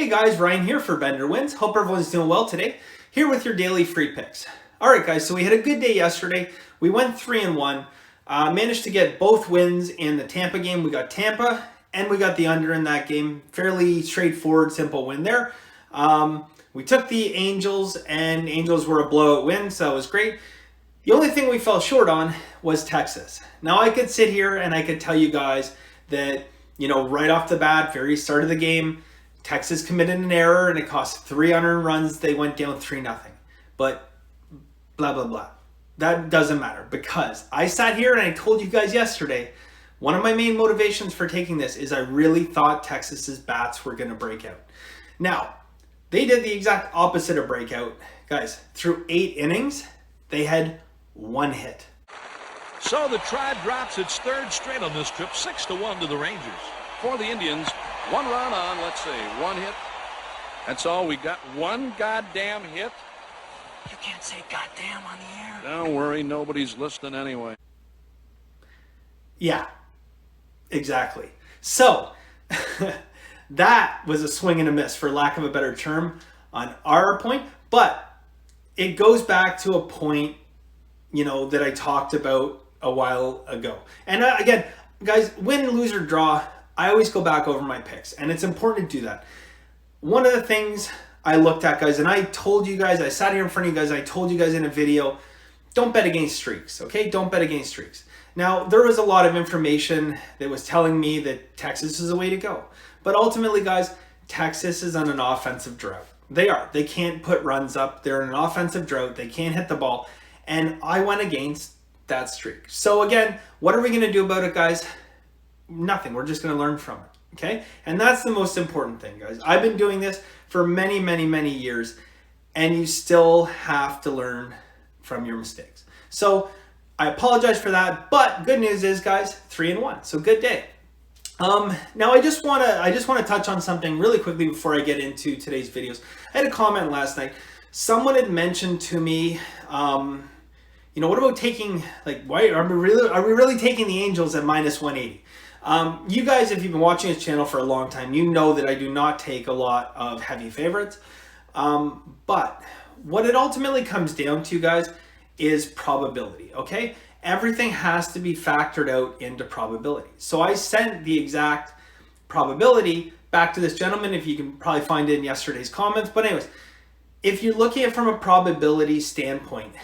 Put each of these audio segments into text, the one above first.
Hey guys, Ryan here for Bender Wins. Hope everyone's doing well today. Here with your daily free picks. Alright guys, so we had a good day yesterday. We went 3-1. Managed to get both wins in the Tampa game. We got Tampa and we got the under in that game. Fairly straightforward, simple win there. We took the Angels and Angels were a blowout win, so that was great. The only thing we fell short on was Texas. Now I could sit here and I could tell you guys that, right off the bat, very start of the game, Texas committed an error and it cost 3 unearned runs. They went down 3-0. But blah, blah, blah. That doesn't matter because I sat here and I told you guys yesterday, one of my main motivations for taking this is I really thought Texas's bats were going to break out. Now, they did the exact opposite of breakout. Guys, through 8 innings, they had 1 hit. So the Tribe drops its 3rd straight on this trip, 6-1 to the Rangers. For the Indians, 1 run on, 1 hit. That's all we got. 1 goddamn hit. You can't say goddamn on the air. Don't worry, nobody's listening anyway. Yeah, exactly. So, that was a swing and a miss, for lack of a better term, on our point. But it goes back to a point, that I talked about a while ago. And again, guys, win, lose, or draw, I always go back over my picks. And it's important to do that. One of the things I looked at, guys, and I told you guys, I sat here in front of you guys, I told you guys in a video, don't bet against streaks, okay? Don't bet against streaks. Now, there was a lot of information that was telling me that Texas is the way to go. But ultimately, guys, Texas is on an offensive drought. They are. They can't put runs up. They're in an offensive drought. They can't hit the ball. And I went against that streak. So again, what are we going to do about it, guys? Nothing. We're just going to learn from it, okay? And that's the most important thing, guys. I've been doing this for many, many, many years, and you still have to learn from your mistakes. So I apologize for that, but good news is, guys, 3-1. So good day. Now I just want to touch on something really quickly before I get into today's videos. I had a comment last night. Someone had mentioned to me, what about taking, why are we really taking the Angels at -180? You guys, if you've been watching this channel for a long time, you know that I do not take a lot of heavy favorites. But what it ultimately comes down to, guys, is probability, okay? Everything has to be factored out into probability. So I sent the exact probability back to this gentleman. If you can probably find it in yesterday's comments. But anyways, if you're looking at it from a probability standpoint,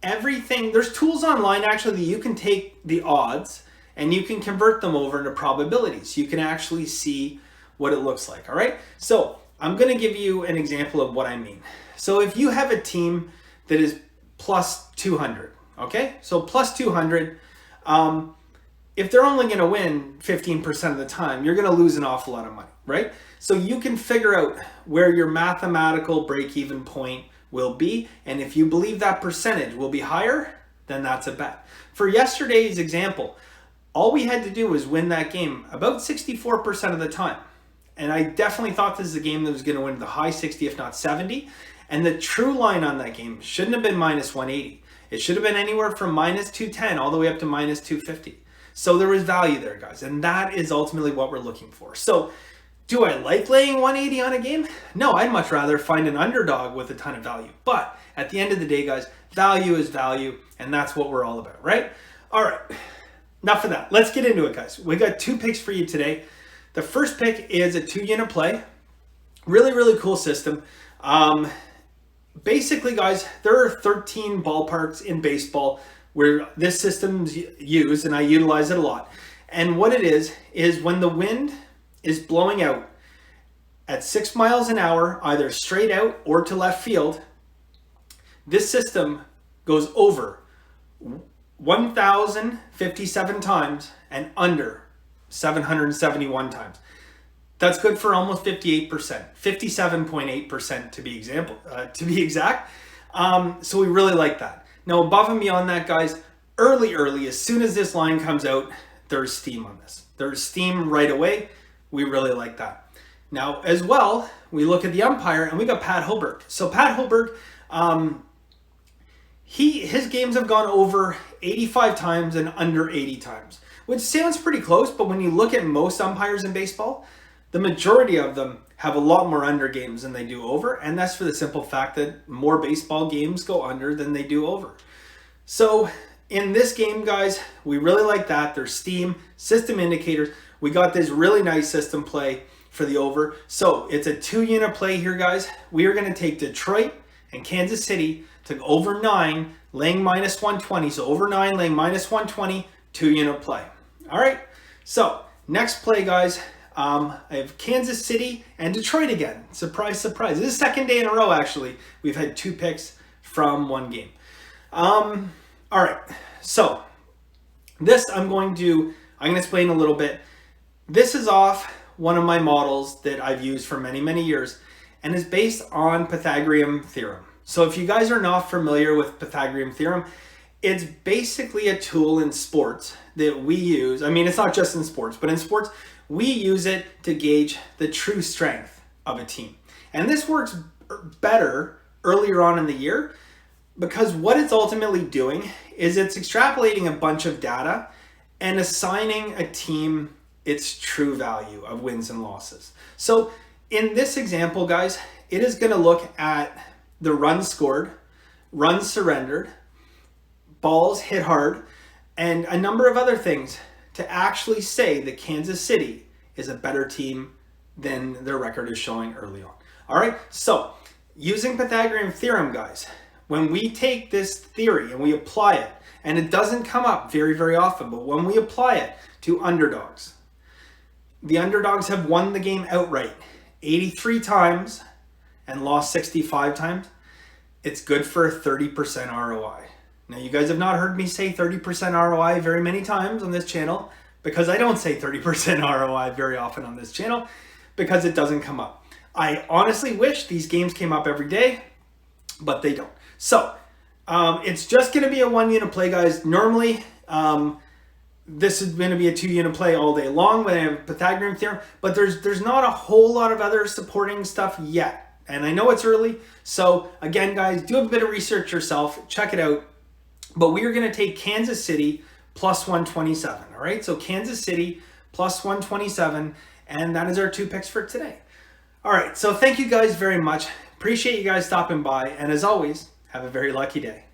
there's tools online actually that you can take the odds and you can convert them over into probabilities. You can actually see what it looks like, all right? So I'm gonna give you an example of what I mean. So if you have a team that is plus 200, okay? So plus 200, if they're only gonna win 15% of the time, you're gonna lose an awful lot of money, right? So you can figure out where your mathematical break-even point will be, and if you believe that percentage will be higher, then that's a bet. For yesterday's example, all we had to do was win that game about 64% of the time. And I definitely thought this is a game that was going to win the high 60, if not 70. And the true line on that game shouldn't have been -180. It should have been anywhere from -210 all the way up to -250. So there was value there, guys. And that is ultimately what we're looking for. So do I like laying 180 on a game? No, I'd much rather find an underdog with a ton of value. But at the end of the day, guys, value is value. And that's what we're all about, right? All right. Enough of that. Let's get into it, guys. We got 2 picks for you today. The first pick is a 2-unit play. Really, really cool system. Basically, guys, there are 13 ballparks in baseball where this system's used, and I utilize it a lot. And what it is when the wind is blowing out at 6 miles an hour, either straight out or to left field, this system goes over 1,057 times and under 771 times. That's good for almost 58%, 57.8% to be exact. So we really like that. Now, above and beyond that, guys, early, as soon as this line comes out, there's steam on this. There's steam right away. We really like that. Now, as well, we look at the umpire, and we got Pat Hoberg. So Pat Hoberg, his games have gone over 85 times and under 80 times, which sounds pretty close, but when you look at most umpires in baseball, the majority of them have a lot more under games than they do over, and that's for the simple fact that more baseball games go under than they do over. So in this game, guys, we really like that. There's steam, system indicators. We got this really nice system play for the over. So it's a 2-unit play here, guys. We are going to take Detroit and Kansas City to over 9, laying minus 120. So over 9, laying minus 120, 2-unit play. All right. So next play, guys. I have Kansas City and Detroit again. Surprise, surprise. This is the second day in a row, actually. We've had 2 picks from one game. All right. So this I'm going to explain a little bit. This is off one of my models that I've used for many, many years, and is based on Pythagorean theorem. So if you guys are not familiar with Pythagorean theorem, it's basically a tool in sports that we use. I mean, it's not just in sports, but in sports, we use it to gauge the true strength of a team. And this works better earlier on in the year because what it's ultimately doing is it's extrapolating a bunch of data and assigning a team its true value of wins and losses. So in this example, guys, it is going to look at the runs scored, runs surrendered, balls hit hard, and a number of other things to actually say that Kansas City is a better team than their record is showing early on. All right, so using Pythagorean theorem, guys, when we take this theory and we apply it, and it doesn't come up very, very often, but when we apply it to underdogs, the underdogs have won the game outright 83 times and lost 65 times. It's good for a 30% ROI. Now, you guys have not heard me say 30% ROI very many times on this channel because I don't say 30% ROI very often on this channel because it doesn't come up. I honestly wish these games came up every day, but they don't. So it's just going to be a 1-unit play, guys. Normally, this is going to be a 2-unit play all day long when I have Pythagorean theorem, but there's not a whole lot of other supporting stuff yet. And I know it's early. So again, guys, do a bit of research yourself. Check it out. But we are going to take Kansas City plus 127. All right. So Kansas City plus 127. And that is our 2 picks for today. All right. So thank you guys very much. Appreciate you guys stopping by. And as always, have a very lucky day.